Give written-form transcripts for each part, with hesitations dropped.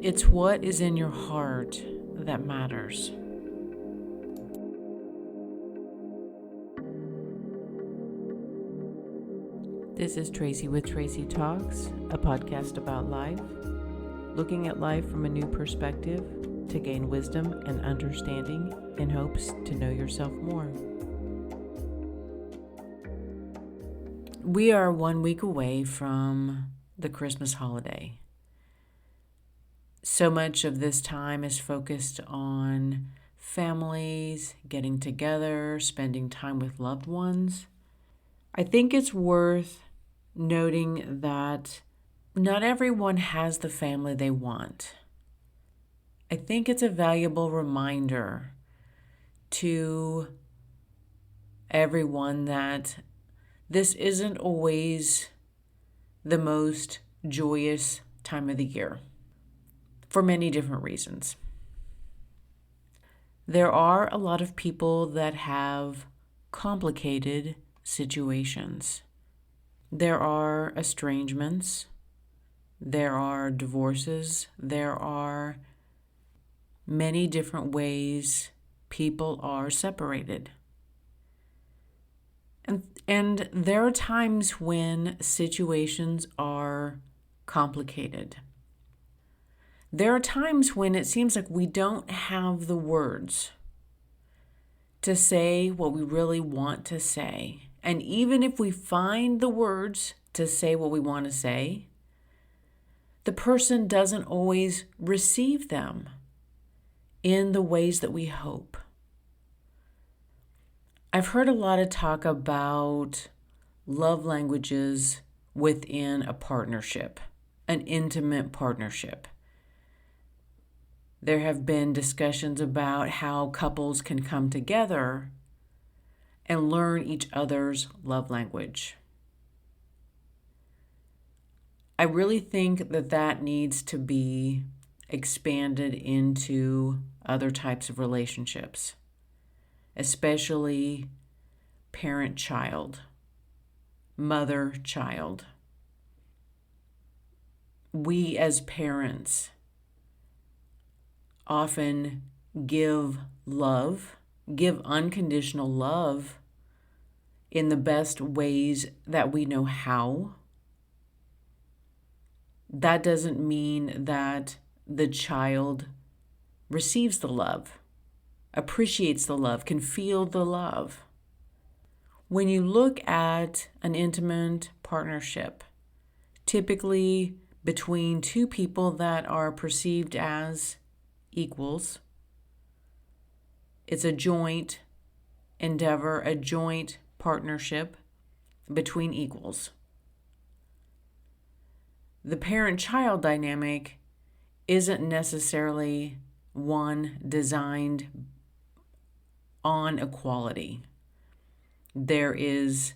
It's what is in your heart that matters. This is Tracy with Tracy Talks, a podcast about life, looking at life from a new perspective to gain wisdom and understanding in hopes to know yourself more. We are 1 week away from the Christmas holiday. So much of this time is focused on families, getting together, spending time with loved ones. I think it's worth noting that not everyone has the family they want. I think it's a valuable reminder to everyone that this isn't always the most joyous time of the year for many different reasons. There are a lot of people that have complicated situations. There are estrangements, there are divorces, there are many different ways people are separated. And there are times when situations are complicated. There are times when it seems like we don't have the words to say what we really want to say. And even if we find the words to say what we want to say, the person doesn't always receive them in the ways that we hope. I've heard a lot of talk about love languages within a partnership, an intimate partnership. There have been discussions about how couples can come together and learn each other's love language. I really think that needs to be expanded into other types of relationships, especially parent-child, mother-child. We as parents often give unconditional love in the best ways that we know how. That doesn't mean that the child receives the love, appreciates the love, can feel the love. When you look at an intimate partnership, typically between two people that are perceived as equals, it's a joint endeavor, a joint partnership between equals. The parent-child dynamic isn't necessarily one designed on equality. There is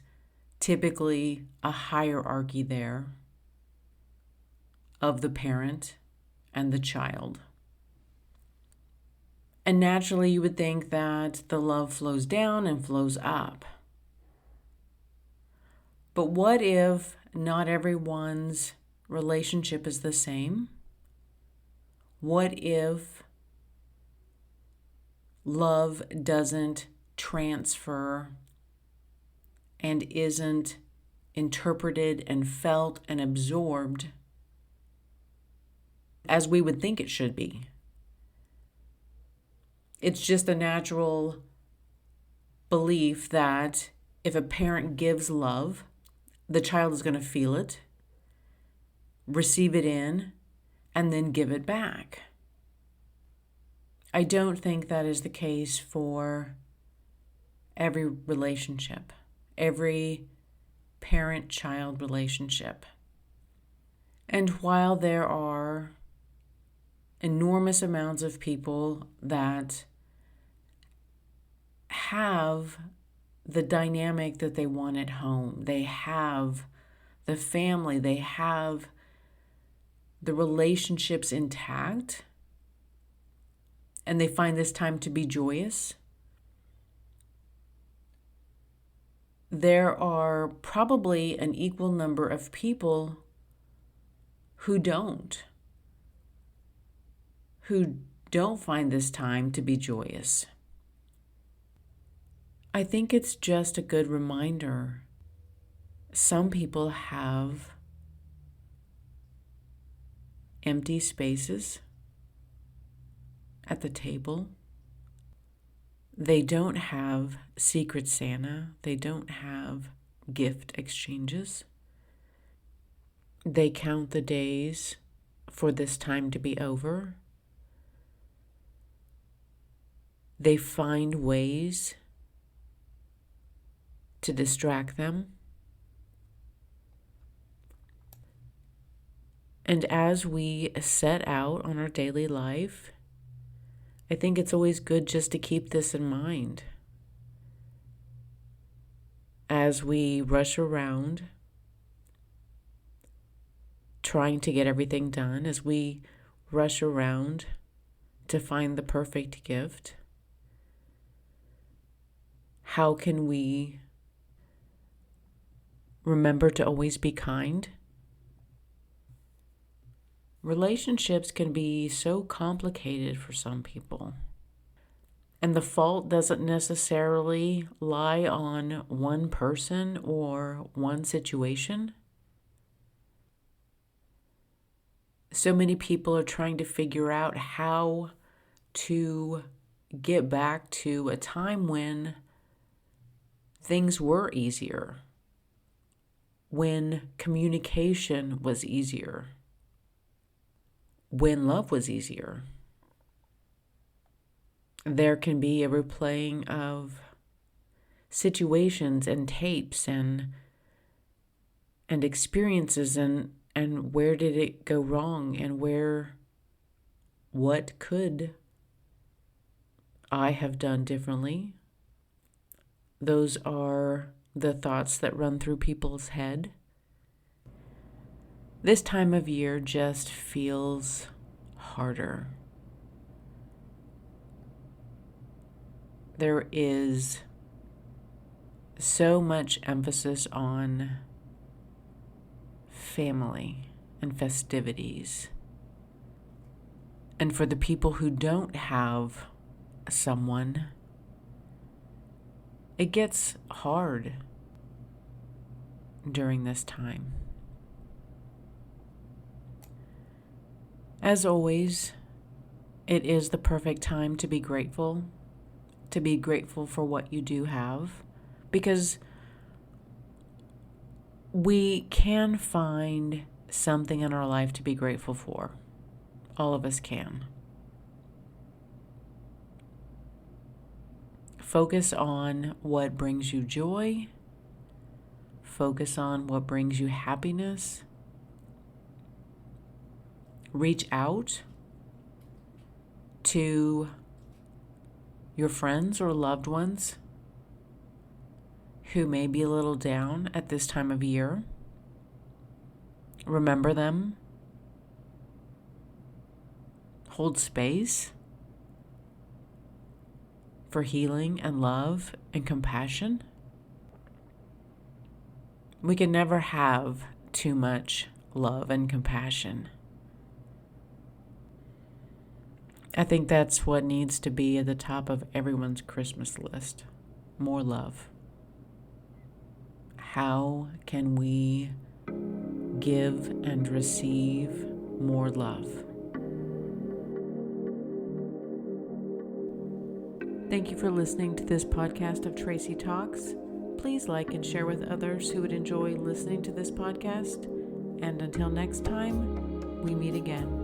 typically a hierarchy there of the parent and the child. And naturally, you would think that the love flows down and flows up. But what if not everyone's relationship is the same? What if love doesn't transfer and isn't interpreted and felt and absorbed as we would think it should be? It's just a natural belief that if a parent gives love, the child is going to feel it, receive it in, and then give it back. I don't think that is the case for every relationship, every parent-child relationship. And while there are enormous amounts of people that have the dynamic that they want at home, they have the family, they have the relationships intact, and they find this time to be joyous, there are probably an equal number of people who don't. who don't find this time to be joyous. I think it's just a good reminder. Some people have empty spaces at the table. They don't have Secret Santa. They don't have gift exchanges. They count the days for this time to be over. They find ways to distract them. And as we set out on our daily life, I think it's always good just to keep this in mind. As we rush around, trying to get everything done, as we rush around to find the perfect gift, how can we remember to always be kind? Relationships can be so complicated for some people. And the fault doesn't necessarily lie on one person or one situation. So many people are trying to figure out how to get back to a time when things were easier, when communication was easier, when love was easier. There can be a replaying of situations and tapes and experiences and where did it go wrong and what could I have done differently. Those are the thoughts that run through people's head. This time of year just feels harder. There is so much emphasis on family and festivities. And for the people who don't have someone, it gets hard during this time. As always, it is the perfect time to be grateful for what you do have, because we can find something in our life to be grateful for. All of us can. Focus on what brings you joy. Focus on what brings you happiness. Reach out to your friends or loved ones who may be a little down at this time of year. Remember them. Hold space for healing and love and compassion. We can never have too much love and compassion. I think that's what needs to be at the top of everyone's Christmas list. More love. How can we give and receive more love? Thank you for listening to this podcast of Tracy Talks. Please like and share with others who would enjoy listening to this podcast. And until next time, we meet again.